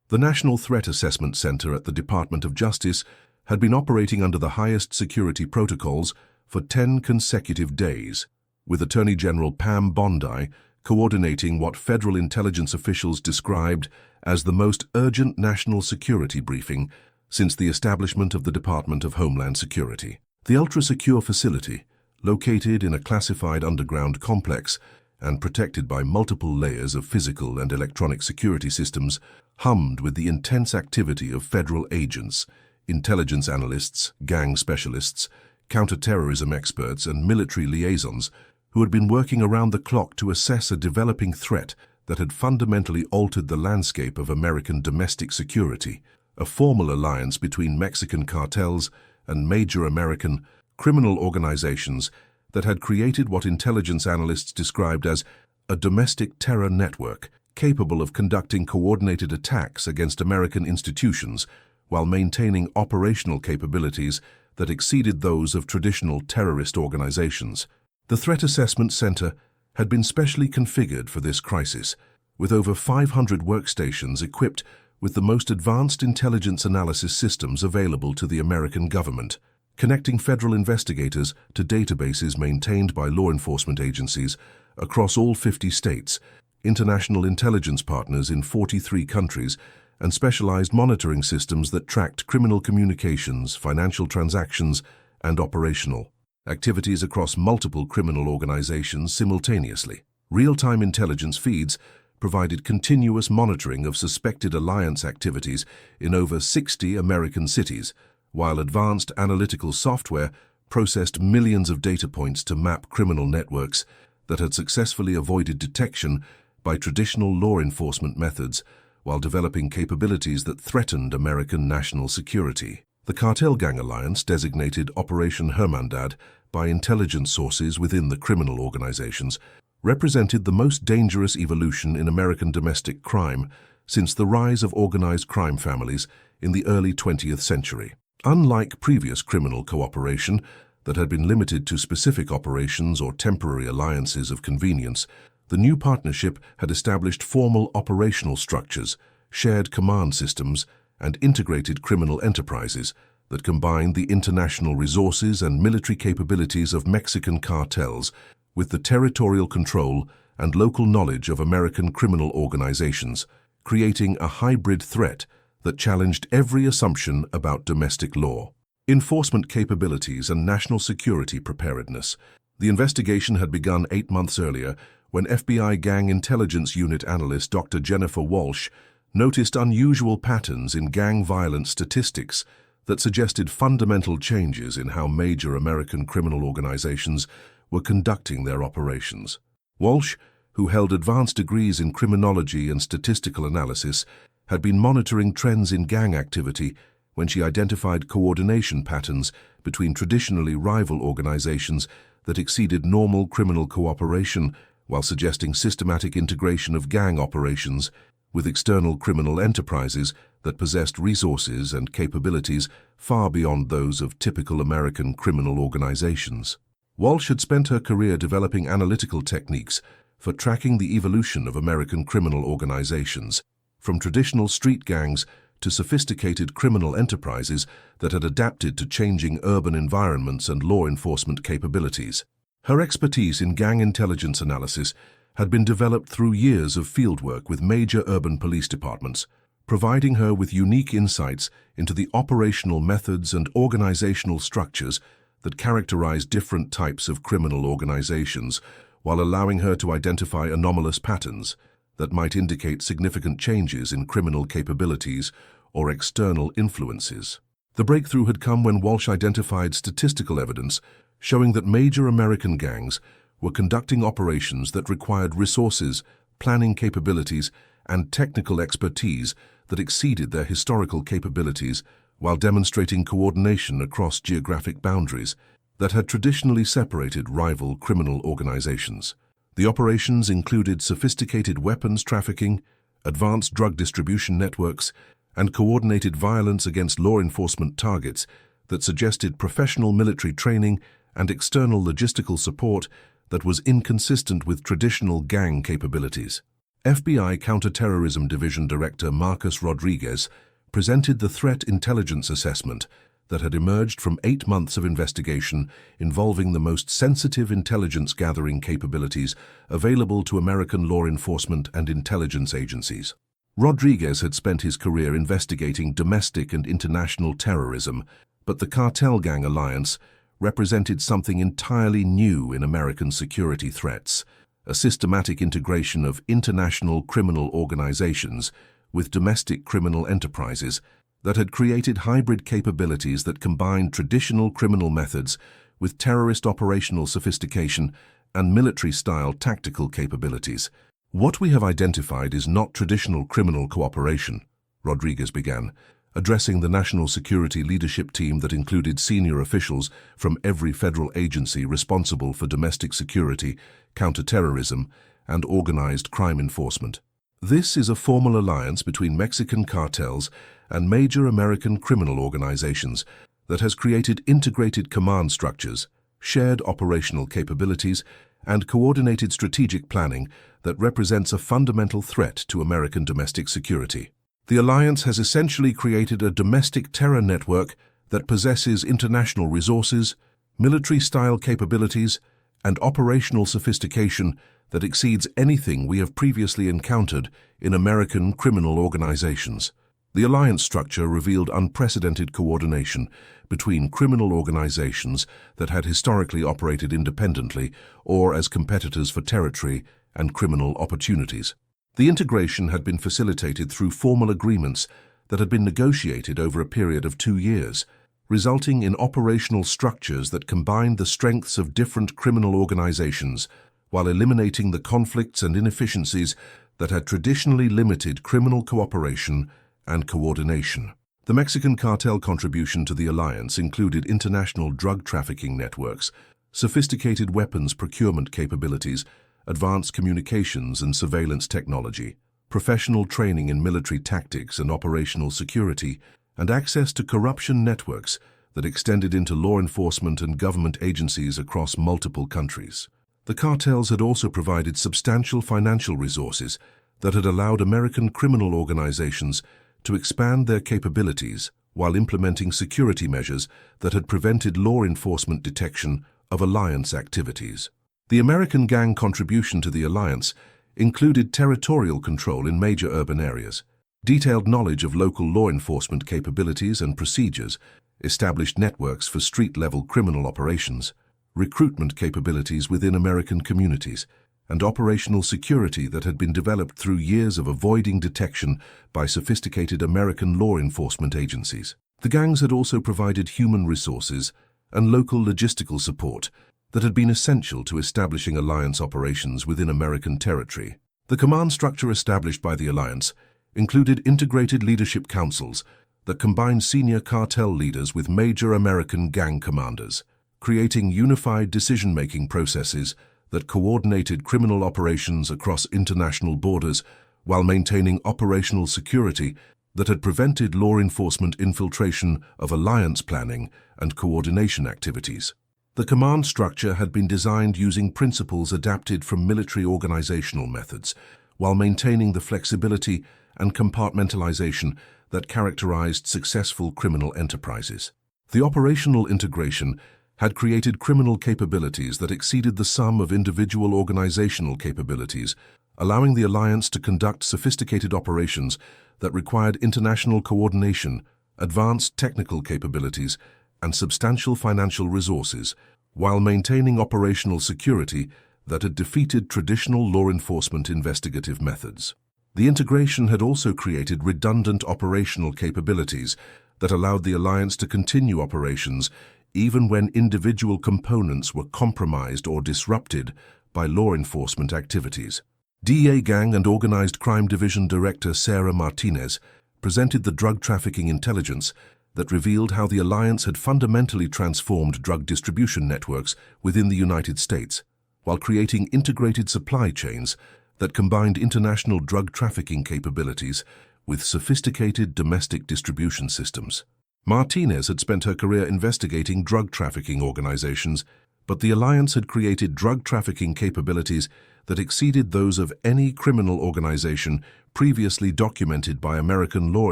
The National Threat Assessment Center at the Department of Justice had been operating under the highest security protocols for 10 consecutive days, with Attorney General Pam Bondi coordinating what federal intelligence officials described as the most urgent national security briefing since the establishment of the Department of Homeland Security. The ultra-secure facility, located in a classified underground complex and protected by multiple layers of physical and electronic security systems, hummed with the intense activity of federal agents, intelligence analysts, gang specialists, counterterrorism experts, and military liaisons who had been working around the clock to assess a developing threat that had fundamentally altered the landscape of American domestic security, a formal alliance between Mexican cartels and major American criminal organizations that had created what intelligence analysts described as a domestic terror network capable of conducting coordinated attacks against American institutions while maintaining operational capabilities that exceeded those of traditional terrorist organizations. The Threat Assessment Center had been specially configured for this crisis, with over 500 workstations equipped with the most advanced intelligence analysis systems available to the American government, connecting federal investigators to databases maintained by law enforcement agencies across all 50 states, international intelligence partners in 43 countries, and specialized monitoring systems that tracked criminal communications, financial transactions, and operational activities across multiple criminal organizations simultaneously. Real-time intelligence feeds provided continuous monitoring of suspected alliance activities in over 60 American cities, while advanced analytical software processed millions of data points to map criminal networks that had successfully avoided detection by traditional law enforcement methods while developing capabilities that threatened American national security. The Cartel Gang Alliance, designated Operation Hermandad by intelligence sources within the criminal organizations, represented the most dangerous evolution in American domestic crime since the rise of organized crime families in the early 20th century. Unlike previous criminal cooperation that had been limited to specific operations or temporary alliances of convenience, the new partnership had established formal operational structures, shared command systems, and integrated criminal enterprises that combined the international resources and military capabilities of Mexican cartels with the territorial control and local knowledge of American criminal organizations, creating a hybrid threat that challenged every assumption about domestic law. Enforcement capabilities and national security preparedness. The investigation had begun 8 months earlier when FBI Gang Intelligence Unit analyst Dr. Jennifer Walsh noticed unusual patterns in gang violence statistics that suggested fundamental changes in how major American criminal organizations were conducting their operations. Walsh, who held advanced degrees in criminology and statistical analysis, had been monitoring trends in gang activity when she identified coordination patterns between traditionally rival organizations that exceeded normal criminal cooperation while suggesting systematic integration of gang operations with external criminal enterprises that possessed resources and capabilities far beyond those of typical American criminal organizations. Walsh had spent her career developing analytical techniques for tracking the evolution of American criminal organizations, from traditional street gangs to sophisticated criminal enterprises that had adapted to changing urban environments and law enforcement capabilities. Her expertise in gang intelligence analysis had been developed through years of fieldwork with major urban police departments, providing her with unique insights into the operational methods and organizational structures that characterize different types of criminal organizations, while allowing her to identify anomalous patterns that might indicate significant changes in criminal capabilities or external influences. The breakthrough had come when Walsh identified statistical evidence showing that major American gangs were conducting operations that required resources, planning capabilities, and technical expertise that exceeded their historical capabilities while demonstrating coordination across geographic boundaries that had traditionally separated rival criminal organizations. The operations included sophisticated weapons trafficking, advanced drug distribution networks, and coordinated violence against law enforcement targets that suggested professional military training and external logistical support that was inconsistent with traditional gang capabilities. FBI Counterterrorism Division Director Marcus Rodriguez presented the threat intelligence assessment that had emerged from 8 months of investigation involving the most sensitive intelligence-gathering capabilities available to American law enforcement and intelligence agencies. Rodriguez had spent his career investigating domestic and international terrorism, but the cartel gang alliance represented something entirely new in American security threats, a systematic integration of international criminal organizations with domestic criminal enterprises that had created hybrid capabilities that combined traditional criminal methods with terrorist operational sophistication and military-style tactical capabilities. What we have identified is not traditional criminal cooperation, Rodriguez began, addressing the national security leadership team that included senior officials from every federal agency responsible for domestic security, counterterrorism, and organized crime enforcement. This is a formal alliance between Mexican cartels and major American criminal organizations that has created integrated command structures, shared operational capabilities, and coordinated strategic planning that represents a fundamental threat to American domestic security. The alliance has essentially created a domestic terror network that possesses international resources, military-style capabilities, and operational sophistication that exceeds anything we have previously encountered in American criminal organizations. The alliance structure revealed unprecedented coordination between criminal organizations that had historically operated independently or as competitors for territory and criminal opportunities. The integration had been facilitated through formal agreements that had been negotiated over a period of 2 years, resulting in operational structures that combined the strengths of different criminal organizations while eliminating the conflicts and inefficiencies that had traditionally limited criminal cooperation and coordination. The Mexican cartel contribution to the alliance included international drug trafficking networks, sophisticated weapons procurement capabilities, advanced communications and surveillance technology, professional training in military tactics and operational security, and access to corruption networks that extended into law enforcement and government agencies across multiple countries. The cartels had also provided substantial financial resources that had allowed American criminal organizations to expand their capabilities while implementing security measures that had prevented law enforcement detection of alliance activities. The American gang contribution to the alliance included territorial control in major urban areas, detailed knowledge of local law enforcement capabilities and procedures, established networks for street-level criminal operations, recruitment capabilities within American communities, and operational security that had been developed through years of avoiding detection by sophisticated American law enforcement agencies. The gangs had also provided human resources and local logistical support that had been essential to establishing alliance operations within American territory. The command structure established by the alliance included integrated leadership councils that combined senior cartel leaders with major American gang commanders, creating unified decision-making processes that coordinated criminal operations across international borders while maintaining operational security that had prevented law enforcement infiltration of alliance planning and coordination activities. The command structure had been designed using principles adapted from military organizational methods, while maintaining the flexibility and compartmentalization that characterized successful criminal enterprises. The operational integration had created criminal capabilities that exceeded the sum of individual organizational capabilities, allowing the alliance to conduct sophisticated operations that required international coordination, advanced technical capabilities, and substantial financial resources, while maintaining operational security that had defeated traditional law enforcement investigative methods. The integration had also created redundant operational capabilities that allowed the alliance to continue operations even when individual components were compromised or disrupted by law enforcement activities. DEA Gang and Organized Crime Division Director Sarah Martinez presented the drug trafficking intelligence that revealed how the alliance had fundamentally transformed drug distribution networks within the United States, while creating integrated supply chains that combined international drug trafficking capabilities with sophisticated domestic distribution systems. Martinez had spent her career investigating drug trafficking organizations But the alliance had created drug trafficking capabilities that exceeded those of any criminal organization previously documented by American law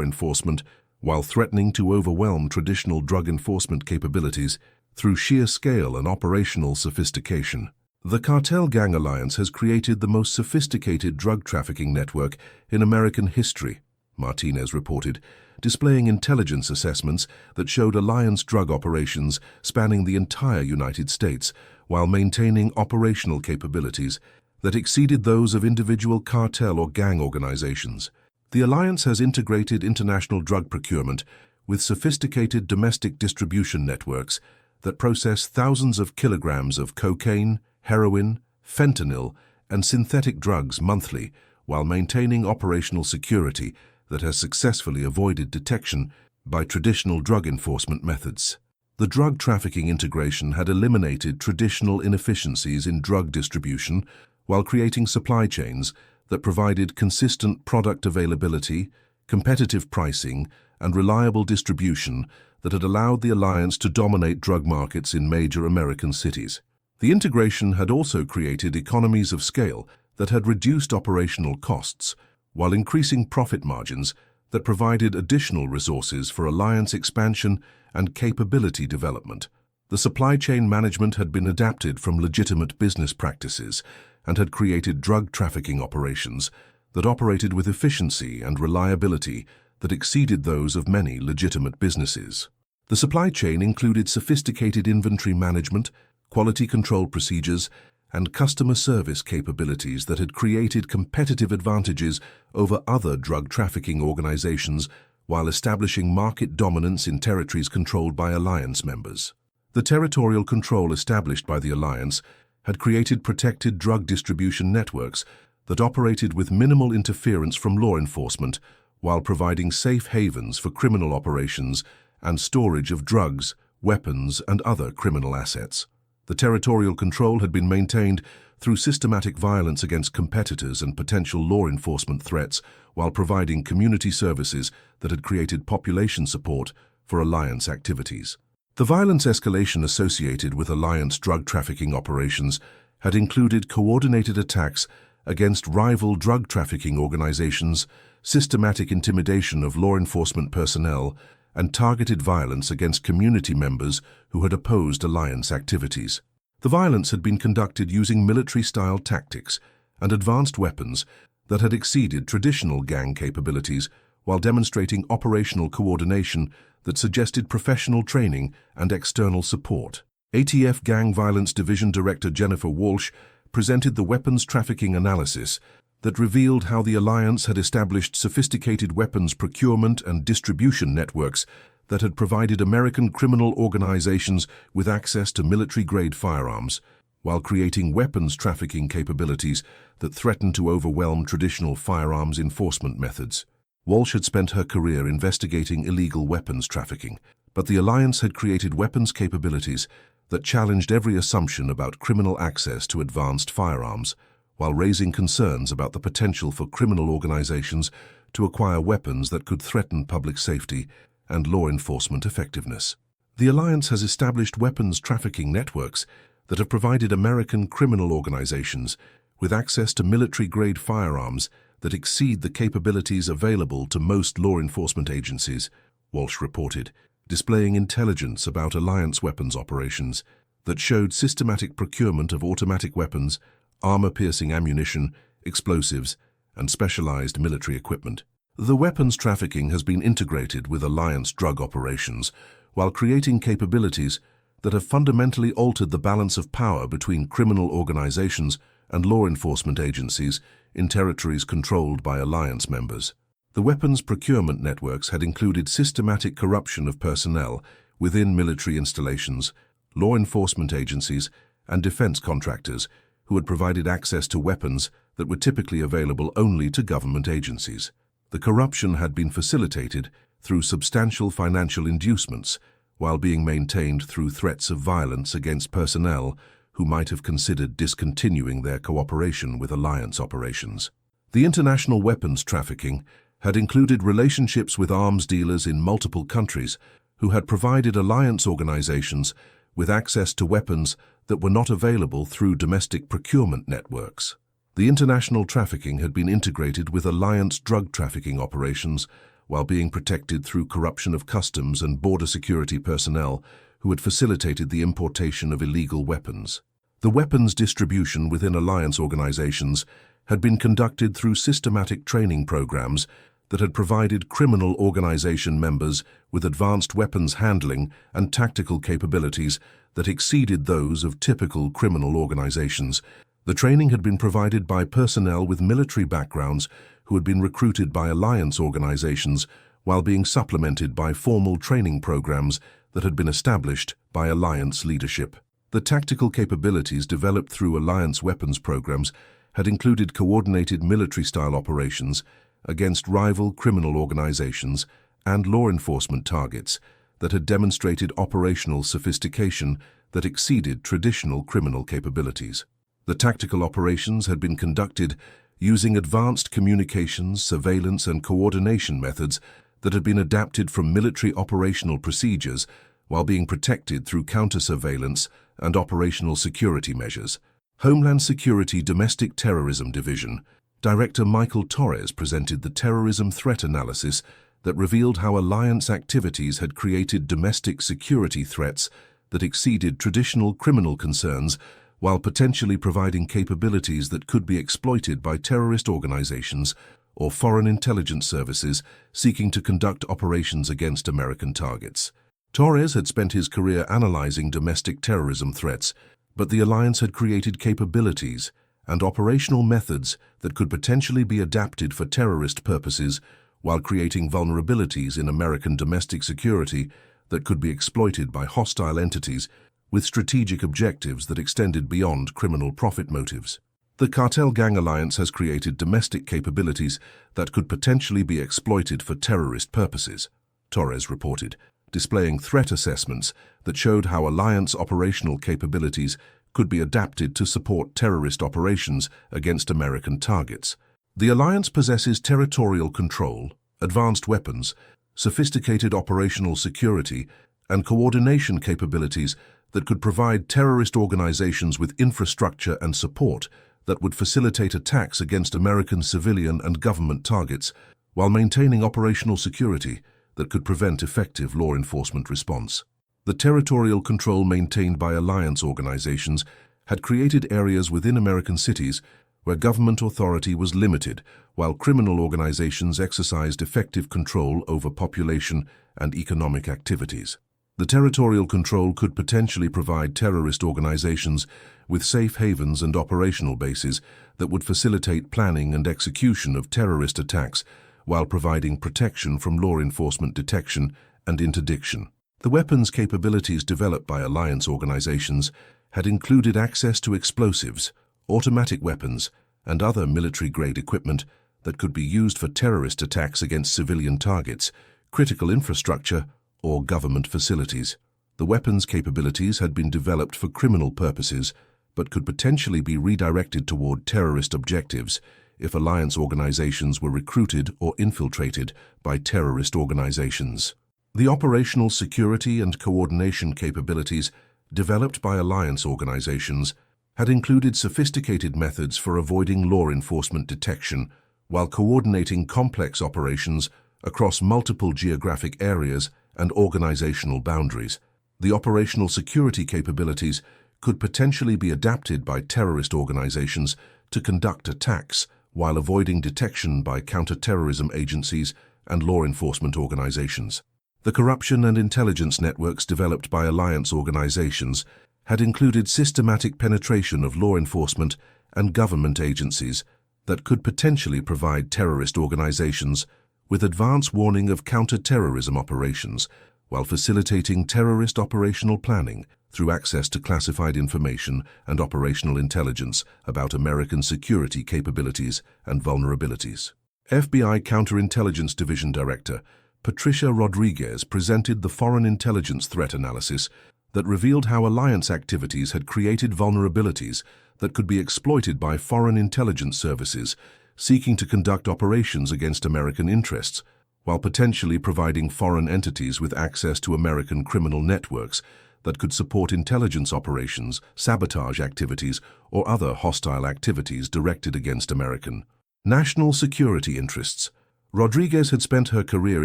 enforcement, while threatening to overwhelm traditional drug enforcement capabilities through sheer scale and operational sophistication. The Cartel Gang Alliance has created the most sophisticated drug trafficking network in American history, Martinez reported, displaying intelligence assessments that showed alliance drug operations spanning the entire United States while maintaining operational capabilities that exceeded those of individual cartel or gang organizations. The alliance has integrated international drug procurement with sophisticated domestic distribution networks that process thousands of kilograms of cocaine, heroin, fentanyl, and synthetic drugs monthly while maintaining operational security that has successfully avoided detection by traditional drug enforcement methods. The drug trafficking integration had eliminated traditional inefficiencies in drug distribution while creating supply chains that provided consistent product availability, competitive pricing, and reliable distribution that had allowed the alliance to dominate drug markets in major American cities. The integration had also created economies of scale that had reduced operational costs while increasing profit margins that provided additional resources for alliance expansion and capability development. The supply chain management had been adapted from legitimate business practices and had created drug trafficking operations that operated with efficiency and reliability that exceeded those of many legitimate businesses. The supply chain included sophisticated inventory management, quality control procedures, and customer service capabilities that had created competitive advantages over other drug trafficking organizations while establishing market dominance in territories controlled by alliance members. The territorial control established by the alliance had created protected drug distribution networks that operated with minimal interference from law enforcement while providing safe havens for criminal operations and storage of drugs, weapons, and other criminal assets. The territorial control had been maintained through systematic violence against competitors and potential law enforcement threats while providing community services that had created population support for alliance activities. The violence escalation associated with alliance drug trafficking operations had included coordinated attacks against rival drug trafficking organizations, systematic intimidation of law enforcement personnel, and targeted violence against community members who had opposed alliance activities. The violence had been conducted using military-style tactics and advanced weapons that had exceeded traditional gang capabilities while demonstrating operational coordination that suggested professional training and external support. ATF Gang Violence Division Director Jennifer Walsh presented the weapons trafficking analysis that revealed how the alliance had established sophisticated weapons procurement and distribution networks that had provided American criminal organizations with access to military-grade firearms, while creating weapons trafficking capabilities that threatened to overwhelm traditional firearms enforcement methods. Walsh had spent her career investigating illegal weapons trafficking, but the alliance had created weapons capabilities that challenged every assumption about criminal access to advanced firearms, while raising concerns about the potential for criminal organizations to acquire weapons that could threaten public safety and law enforcement effectiveness. The alliance has established weapons trafficking networks that have provided American criminal organizations with access to military-grade firearms that exceed the capabilities available to most law enforcement agencies, Walsh reported, displaying intelligence about alliance weapons operations that showed systematic procurement of automatic weapons, armor-piercing ammunition, explosives, and specialized military equipment. The weapons trafficking has been integrated with alliance drug operations while creating capabilities that have fundamentally altered the balance of power between criminal organizations and law enforcement agencies in territories controlled by alliance members. The weapons procurement networks had included systematic corruption of personnel within military installations, law enforcement agencies, and defense contractors who had provided access to weapons that were typically available only to government agencies. The corruption had been facilitated through substantial financial inducements while being maintained through threats of violence against personnel who might have considered discontinuing their cooperation with alliance operations. The international weapons trafficking had included relationships with arms dealers in multiple countries who had provided alliance organizations with access to weapons that were not available through domestic procurement networks. The international trafficking had been integrated with alliance drug trafficking operations while being protected through corruption of customs and border security personnel who had facilitated the importation of illegal weapons. The weapons distribution within alliance organizations had been conducted through systematic training programs that had provided criminal organization members with advanced weapons handling and tactical capabilities that exceeded those of typical criminal organizations. The training had been provided by personnel with military backgrounds who had been recruited by alliance organizations while being supplemented by formal training programs that had been established by alliance leadership. The tactical capabilities developed through alliance weapons programs had included coordinated military-style operations against rival criminal organizations and law enforcement targets that had demonstrated operational sophistication that exceeded traditional criminal capabilities. The tactical operations had been conducted using advanced communications, surveillance, and coordination methods that had been adapted from military operational procedures while being protected through counter-surveillance and operational security measures. Homeland Security Domestic Terrorism Division Director Michael Torres presented the terrorism threat analysis that revealed how alliance activities had created domestic security threats that exceeded traditional criminal concerns while potentially providing capabilities that could be exploited by terrorist organizations or foreign intelligence services seeking to conduct operations against American targets. Torres had spent his career analyzing domestic terrorism threats, but the alliance had created capabilities and operational methods that could potentially be adapted for terrorist purposes while creating vulnerabilities in American domestic security that could be exploited by hostile entities with strategic objectives that extended beyond criminal profit motives. The Cartel Gang Alliance has created domestic capabilities that could potentially be exploited for terrorist purposes, Torres reported, displaying threat assessments that showed how alliance operational capabilities could be adapted to support terrorist operations against American targets. The alliance possesses territorial control, advanced weapons, sophisticated operational security, and coordination capabilities that could provide terrorist organizations with infrastructure and support that would facilitate attacks against American civilian and government targets while maintaining operational security that could prevent effective law enforcement response. The territorial control maintained by alliance organizations had created areas within American cities where government authority was limited, while criminal organizations exercised effective control over population and economic activities. The territorial control could potentially provide terrorist organizations with safe havens and operational bases that would facilitate planning and execution of terrorist attacks while providing protection from law enforcement detection and interdiction. The weapons capabilities developed by alliance organizations had included access to explosives, automatic weapons, and other military-grade equipment that could be used for terrorist attacks against civilian targets, critical infrastructure, or government facilities. The weapons capabilities had been developed for criminal purposes, but could potentially be redirected toward terrorist objectives if alliance organizations were recruited or infiltrated by terrorist organizations. The operational security and coordination capabilities developed by alliance organizations had included sophisticated methods for avoiding law enforcement detection while coordinating complex operations across multiple geographic areas and organizational boundaries. The operational security capabilities could potentially be adapted by terrorist organizations to conduct attacks while avoiding detection by counterterrorism agencies and law enforcement organizations. The corruption and intelligence networks developed by alliance organizations had included systematic penetration of law enforcement and government agencies that could potentially provide terrorist organizations with advance warning of counter-terrorism operations while facilitating terrorist operational planning through access to classified information and operational intelligence about American security capabilities and vulnerabilities. FBI Counterintelligence Division Director Patricia Rodriguez presented the Foreign Intelligence Threat Analysis that revealed how alliance activities had created vulnerabilities that could be exploited by foreign intelligence services seeking to conduct operations against American interests, while potentially providing foreign entities with access to American criminal networks that could support intelligence operations, sabotage activities, or other hostile activities directed against American national security interests. Rodriguez had spent her career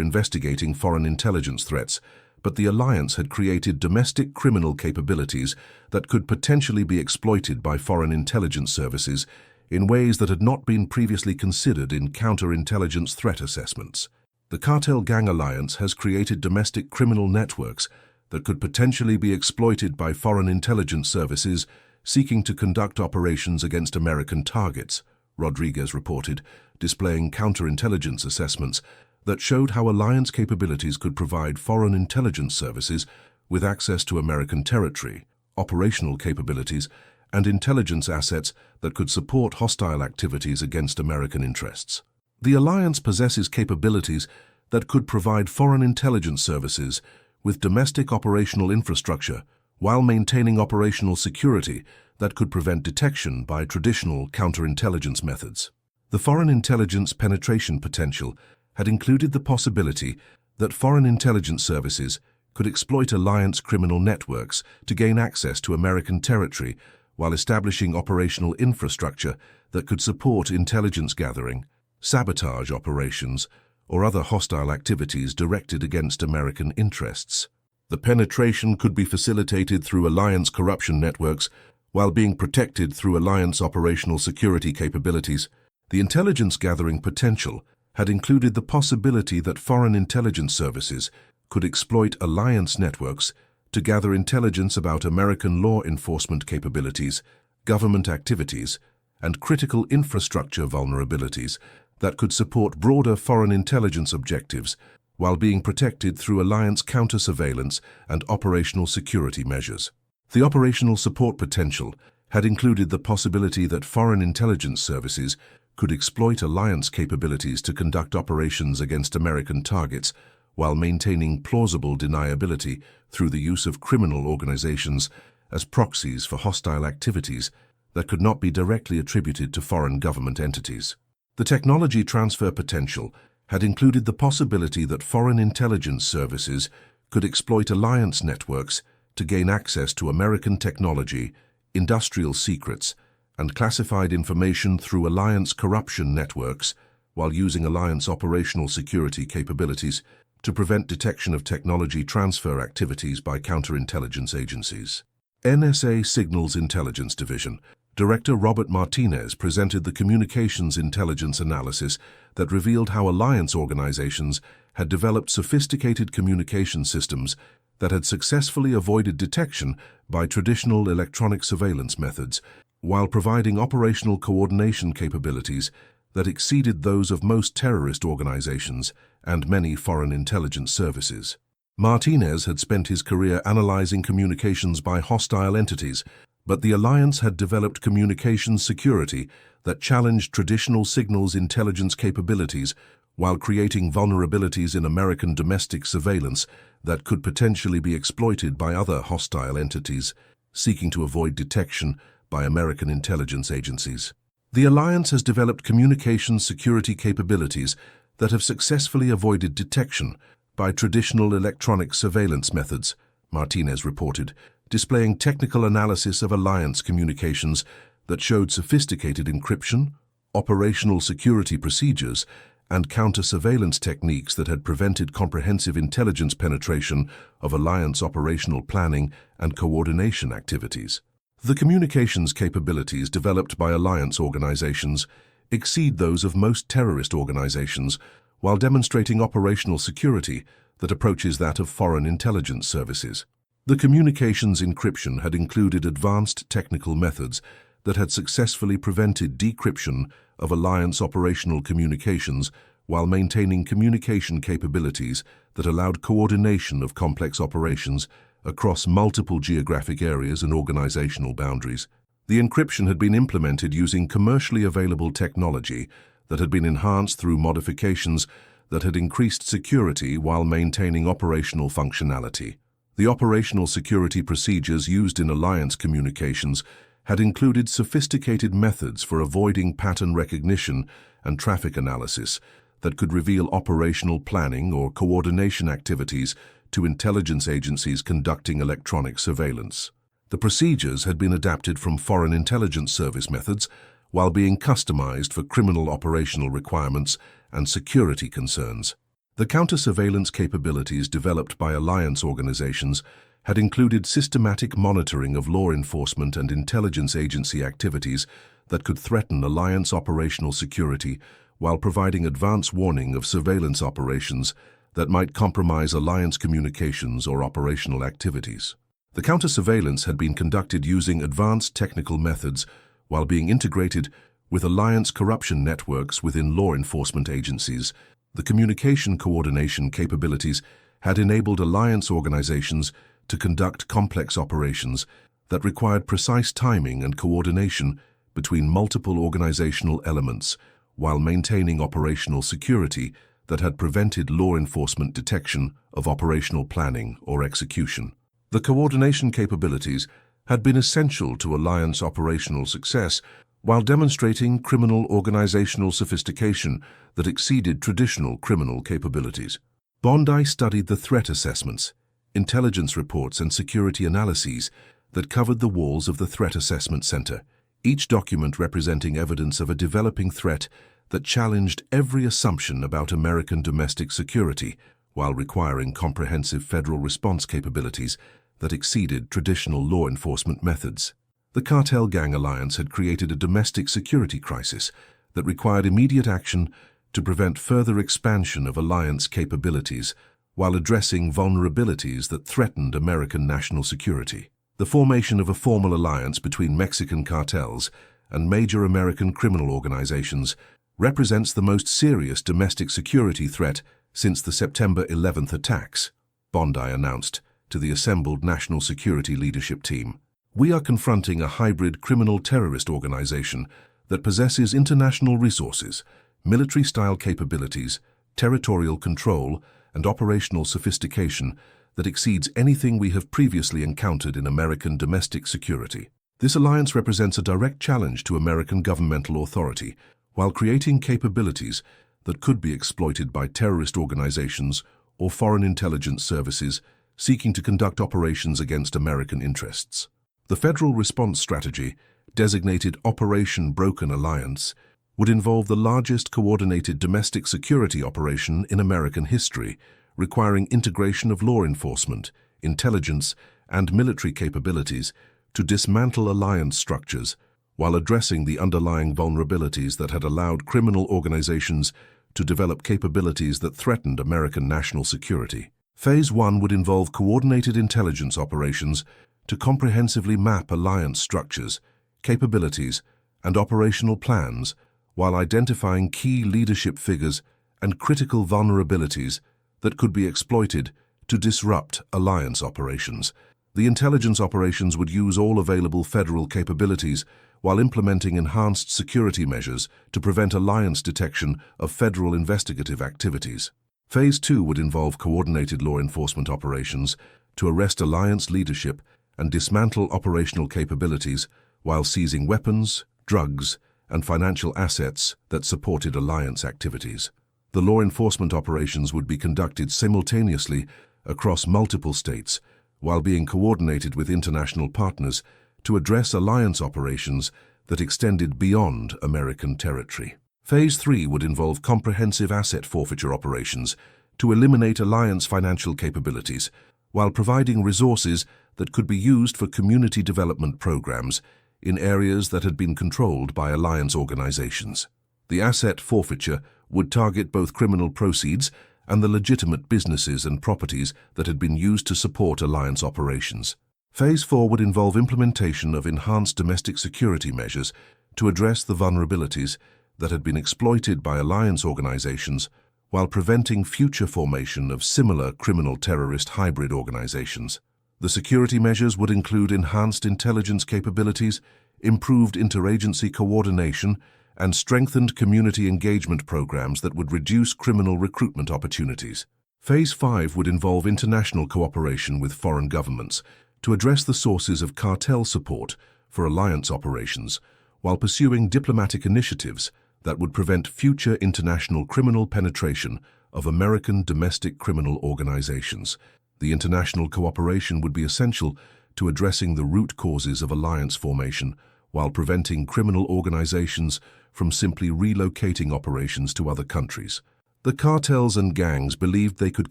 investigating foreign intelligence threats, but the alliance had created domestic criminal capabilities that could potentially be exploited by foreign intelligence services in ways that had not been previously considered in counterintelligence threat assessments. The Cartel Gang Alliance has created domestic criminal networks that could potentially be exploited by foreign intelligence services seeking to conduct operations against American targets, Rodriguez reported, displaying counterintelligence assessments that showed how alliance capabilities could provide foreign intelligence services with access to American territory, operational capabilities, and intelligence assets that could support hostile activities against American interests. The alliance possesses capabilities that could provide foreign intelligence services with domestic operational infrastructure while maintaining operational security that could prevent detection by traditional counterintelligence methods. The foreign intelligence penetration potential had included the possibility that foreign intelligence services could exploit alliance criminal networks to gain access to American territory while establishing operational infrastructure that could support intelligence gathering, sabotage operations, or other hostile activities directed against American interests. The penetration could be facilitated through alliance corruption networks while being protected through alliance operational security capabilities. The intelligence gathering potential had included the possibility that foreign intelligence services could exploit alliance networks to gather intelligence about American law enforcement capabilities, government activities, and critical infrastructure vulnerabilities that could support broader foreign intelligence objectives while being protected through alliance counter-surveillance and operational security measures. The operational support potential had included the possibility that foreign intelligence services could exploit alliance capabilities to conduct operations against American targets while maintaining plausible deniability through the use of criminal organizations as proxies for hostile activities that could not be directly attributed to foreign government entities. The technology transfer potential had included the possibility that foreign intelligence services could exploit alliance networks to gain access to American technology, industrial secrets, and classified information through alliance corruption networks while using alliance operational security capabilities to prevent detection of technology transfer activities by counterintelligence agencies. NSA Signals Intelligence Division Director Robert Martinez presented the communications intelligence analysis that revealed how alliance organizations had developed sophisticated communication systems that had successfully avoided detection by traditional electronic surveillance methods, while providing operational coordination capabilities that exceeded those of most terrorist organizations and many foreign intelligence services. Martinez had spent his career analyzing communications by hostile entities, but the alliance had developed communications security that challenged traditional signals intelligence capabilities while creating vulnerabilities in American domestic surveillance that could potentially be exploited by other hostile entities seeking to avoid detection by American intelligence agencies. The alliance has developed communications security capabilities that have successfully avoided detection by traditional electronic surveillance methods, Martinez reported, displaying technical analysis of alliance communications that showed sophisticated encryption, operational security procedures, and counter-surveillance techniques that had prevented comprehensive intelligence penetration of alliance operational planning and coordination activities. The communications capabilities developed by alliance organizations exceed those of most terrorist organizations while demonstrating operational security that approaches that of foreign intelligence services. The communications encryption had included advanced technical methods that had successfully prevented decryption of alliance operational communications while maintaining communication capabilities that allowed coordination of complex operations across multiple geographic areas and organizational boundaries. The encryption had been implemented using commercially available technology that had been enhanced through modifications that had increased security while maintaining operational functionality. The operational security procedures used in alliance communications had included sophisticated methods for avoiding pattern recognition and traffic analysis that could reveal operational planning or coordination activities to intelligence agencies conducting electronic surveillance. The procedures had been adapted from Foreign Intelligence Service methods while being customized for criminal operational requirements and security concerns. The counter-surveillance capabilities developed by alliance organizations had included systematic monitoring of law enforcement and intelligence agency activities that could threaten alliance operational security while providing advance warning of surveillance operations that might compromise alliance communications or operational activities. The counter-surveillance had been conducted using advanced technical methods while being integrated with alliance corruption networks within law enforcement agencies. The communication coordination capabilities had enabled alliance organizations to conduct complex operations that required precise timing and coordination between multiple organizational elements while maintaining operational security that had prevented law enforcement detection of operational planning or execution. The coordination capabilities had been essential to alliance operational success while demonstrating criminal organizational sophistication that exceeded traditional criminal capabilities. Bondi studied the threat assessments, intelligence reports and security analyses that covered the walls of the Threat Assessment Center, each document representing evidence of a developing threat that challenged every assumption about American domestic security while requiring comprehensive federal response capabilities that exceeded traditional law enforcement methods. The Cartel Gang Alliance had created a domestic security crisis that required immediate action to prevent further expansion of alliance capabilities while addressing vulnerabilities that threatened American national security. The formation of a formal alliance between Mexican cartels and major American criminal organizations represents the most serious domestic security threat since the September 11th attacks, Bondi announced to the assembled national security leadership team. We are confronting a hybrid criminal terrorist organization that possesses international resources, military-style capabilities, territorial control, and operational sophistication that exceeds anything we have previously encountered in American domestic security. This alliance represents a direct challenge to American governmental authority, while creating capabilities that could be exploited by terrorist organizations or foreign intelligence services seeking to conduct operations against American interests. The federal response strategy, designated Operation Broken Alliance, would involve the largest coordinated domestic security operation in American history, requiring integration of law enforcement, intelligence, and military capabilities to dismantle alliance structures while addressing the underlying vulnerabilities that had allowed criminal organizations to develop capabilities that threatened American national security. Phase 1 would involve coordinated intelligence operations to comprehensively map alliance structures, capabilities, and operational plans while identifying key leadership figures and critical vulnerabilities that could be exploited to disrupt alliance operations. The intelligence operations would use all available federal capabilities while implementing enhanced security measures to prevent alliance detection of federal investigative activities. Phase 2 would involve coordinated law enforcement operations to arrest alliance leadership and dismantle operational capabilities while seizing weapons, drugs, and financial assets that supported alliance activities. The law enforcement operations would be conducted simultaneously across multiple states while being coordinated with international partners to address alliance operations that extended beyond American territory. Phase 3 would involve comprehensive asset forfeiture operations to eliminate alliance financial capabilities while providing resources that could be used for community development programs in areas that had been controlled by alliance organizations. The asset forfeiture would target both criminal proceeds and the legitimate businesses and properties that had been used to support alliance operations. Phase 4 would involve implementation of enhanced domestic security measures to address the vulnerabilities that had been exploited by alliance organizations while preventing future formation of similar criminal terrorist hybrid organizations. The security measures would include enhanced intelligence capabilities, improved interagency coordination, and strengthened community engagement programs that would reduce criminal recruitment opportunities. Phase 5 would involve international cooperation with foreign governments to address the sources of cartel support for alliance operations while pursuing diplomatic initiatives that would prevent future international criminal penetration of American domestic criminal organizations. The international cooperation would be essential to addressing the root causes of alliance formation while preventing criminal organizations from simply relocating operations to other countries. The cartels and gangs believed they could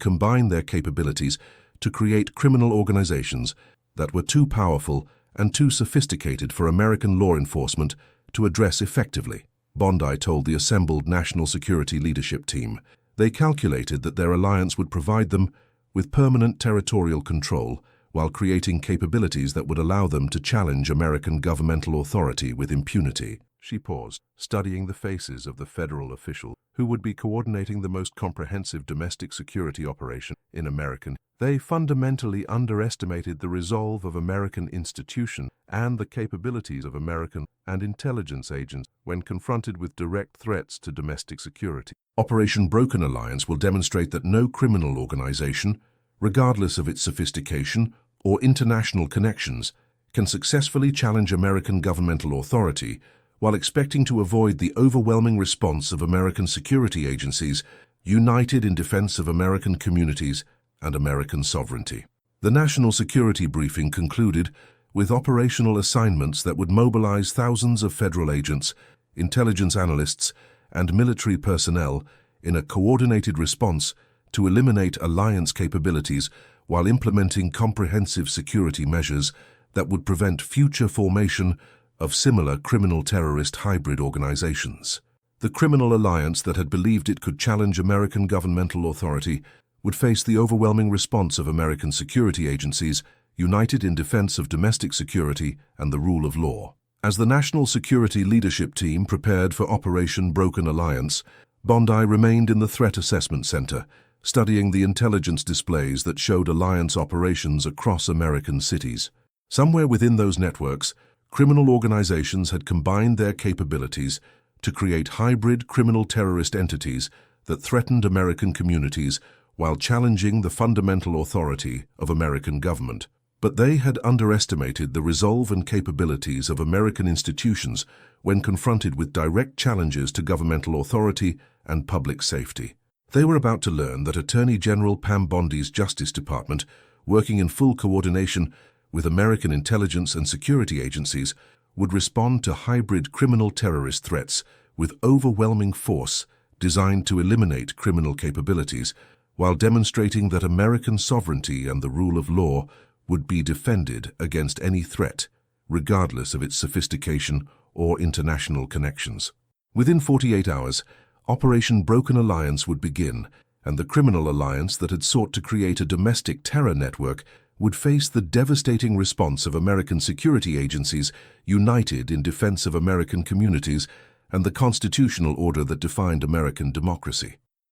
combine their capabilities to create criminal organizations that were too powerful and too sophisticated for American law enforcement to address effectively. Bondi told the assembled national security leadership team they calculated that their alliance would provide them with permanent territorial control while creating capabilities that would allow them to challenge American governmental authority with impunity. She paused, studying the faces of the federal officials who would be coordinating the most comprehensive domestic security operation in American. They fundamentally underestimated the resolve of American institutions and the capabilities of American and intelligence agents when confronted with direct threats to domestic security. Operation Broken Alliance will demonstrate that no criminal organization, regardless of its sophistication or international connections, can successfully challenge American governmental authority while expecting to avoid the overwhelming response of American security agencies united in defense of American communities and American sovereignty. The national security briefing concluded with operational assignments that would mobilize thousands of federal agents, intelligence analysts, and military personnel in a coordinated response to eliminate alliance capabilities while implementing comprehensive security measures that would prevent future formation of similar criminal terrorist hybrid organizations. The criminal alliance that had believed it could challenge American governmental authority would face the overwhelming response of American security agencies united in defense of domestic security and the rule of law. As the national security leadership team prepared for Operation Broken Alliance, Bondi remained in the Threat Assessment Center, studying the intelligence displays that showed alliance operations across American cities. Somewhere within those networks, criminal organizations had combined their capabilities to create hybrid criminal terrorist entities that threatened American communities while challenging the fundamental authority of American government. But they had underestimated the resolve and capabilities of American institutions when confronted with direct challenges to governmental authority and public safety. They were about to learn that Attorney General Pam Bondi's Justice Department, working in full coordination with American intelligence and security agencies, would respond to hybrid criminal terrorist threats with overwhelming force designed to eliminate criminal capabilities while demonstrating that American sovereignty and the rule of law would be defended against any threat, regardless of its sophistication or international connections. Within 48 hours, Operation Broken Alliance would begin, and the criminal alliance that had sought to create a domestic terror network would face the devastating response of American security agencies united in defense of American communities and the constitutional order that defined American democracy.